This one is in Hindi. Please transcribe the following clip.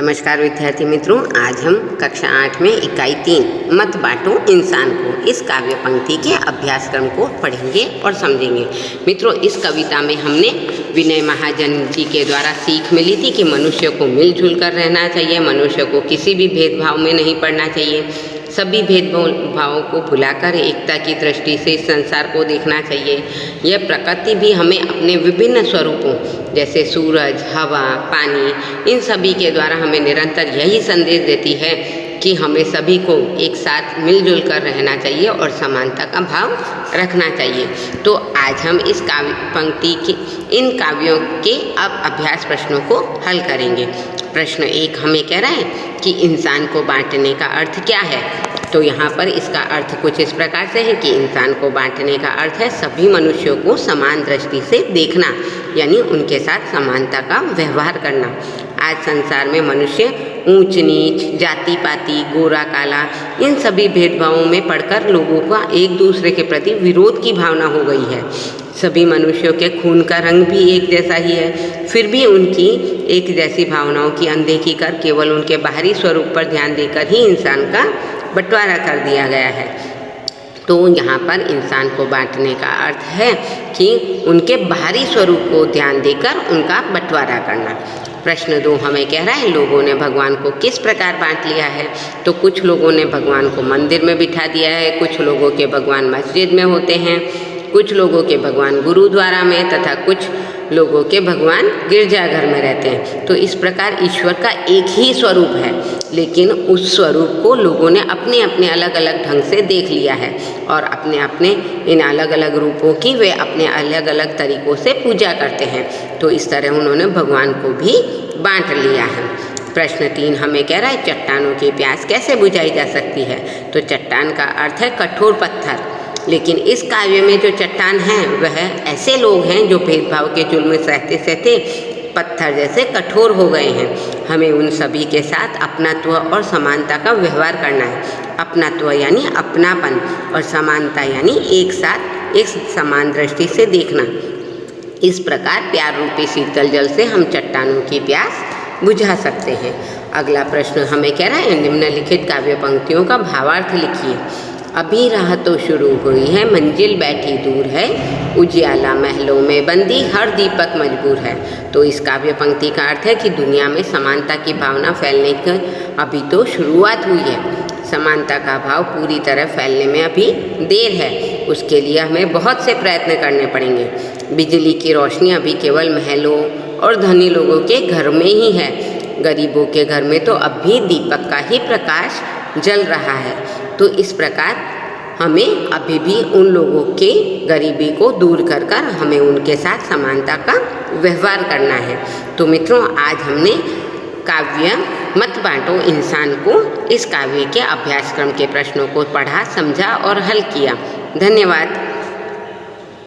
नमस्कार विद्यार्थी मित्रों, आज हम कक्षा 8 में इकाई 3 मत बांटो इंसान को इस काव्य पंक्ति के अभ्यासक्रम को पढ़ेंगे और समझेंगे। मित्रों, इस कविता में हमने विनय महाजन जी के द्वारा सीख मिली थी कि मनुष्य को मिलजुल कर रहना चाहिए, मनुष्य को किसी भी भेदभाव में नहीं पड़ना चाहिए, सभी भेदभावों को भुलाकर एकता की दृष्टि से इस संसार को देखना चाहिए। यह प्रकृति भी हमें अपने विभिन्न स्वरूपों जैसे सूरज, हवा, पानी, इन सभी के द्वारा हमें निरंतर यही संदेश देती है कि हमें सभी को एक साथ मिलजुल कर रहना चाहिए और समानता का भाव रखना चाहिए। तो आज हम इस काव्य पंक्ति के इन काव्यों के अब अभ्यास प्रश्नों को हल करेंगे। प्रश्न 1 हमें कह रहा है कि इंसान को बांटने का अर्थ क्या है। तो यहाँ पर इसका अर्थ कुछ इस प्रकार से है कि इंसान को बांटने का अर्थ है सभी मनुष्यों को समान दृष्टि से देखना, यानी उनके साथ समानता का व्यवहार करना। आज संसार में मनुष्य ऊंच नीच, जाति पाति, गोरा काला, इन सभी भेदभावों में पड़कर लोगों का एक दूसरे के प्रति विरोध की भावना हो गई है। सभी मनुष्यों के खून का रंग भी एक जैसा ही है, फिर भी उनकी एक जैसी भावनाओं की अनदेखी कर केवल उनके बाहरी स्वरूप पर ध्यान देकर ही इंसान का बंटवारा कर दिया गया है। तो यहाँ पर इंसान को बांटने का अर्थ है कि उनके बाहरी स्वरूप को ध्यान देकर उनका बंटवारा करना। प्रश्न 2 हमें कह रहा है लोगों ने भगवान को किस प्रकार बांट लिया है। तो कुछ लोगों ने भगवान को मंदिर में बिठा दिया है, कुछ लोगों के भगवान मस्जिद में होते हैं, कुछ लोगों के भगवान गुरुद्वारा में तथा कुछ लोगों के भगवान गिरजाघर में रहते हैं। तो इस प्रकार ईश्वर का एक ही स्वरूप है, लेकिन उस स्वरूप को लोगों ने अपने अपने अलग अलग ढंग से देख लिया है और अपने अपने इन अलग अलग रूपों की वे अपने अलग अलग तरीक़ों से पूजा करते हैं। तो इस तरह उन्होंने भगवान को भी बांट लिया है। प्रश्न 3 हमें कह रहा है चट्टानों की प्यास कैसे बुझाई जा सकती है। तो चट्टान का अर्थ है कठोर पत्थर, लेकिन इस काव्य में जो चट्टान हैं वह ऐसे लोग हैं जो भेदभाव के जुल्म सहते सहते पत्थर जैसे कठोर हो गए हैं। हमें उन सभी के साथ अपनात्व और समानता का व्यवहार करना है। अपनात्व यानी अपनापन और समानता यानी एक साथ एक समान दृष्टि से देखना। इस प्रकार प्यार रूपी शीतल जल से हम चट्टानों की प्यास बुझा सकते हैं। अगला प्रश्न हमें कह रहा है निम्नलिखित काव्य पंक्तियों का भावार्थ लिखिए। अभी राह तो शुरू हुई है, मंजिल बैठी दूर है, उजियाला महलों में बंदी हर दीपक मजबूर है। तो इस काव्य पंक्ति का अर्थ है कि दुनिया में समानता की भावना फैलने की अभी तो शुरुआत हुई है। समानता का भाव पूरी तरह फैलने में अभी देर है, उसके लिए हमें बहुत से प्रयत्न करने पड़ेंगे। बिजली की रोशनी अभी केवल महलों और धनी लोगों के घर में ही है, गरीबों के घर में तो अब भी दीपक का ही प्रकाश जल रहा है। तो इस प्रकार हमें अभी भी उन लोगों के गरीबी को दूर कर कर हमें उनके साथ समानता का व्यवहार करना है। तो मित्रों, आज हमने काव्य मत बांटो इंसान को इस काव्य के अभ्यासक्रम के प्रश्नों को पढ़ा, समझा और हल किया। धन्यवाद।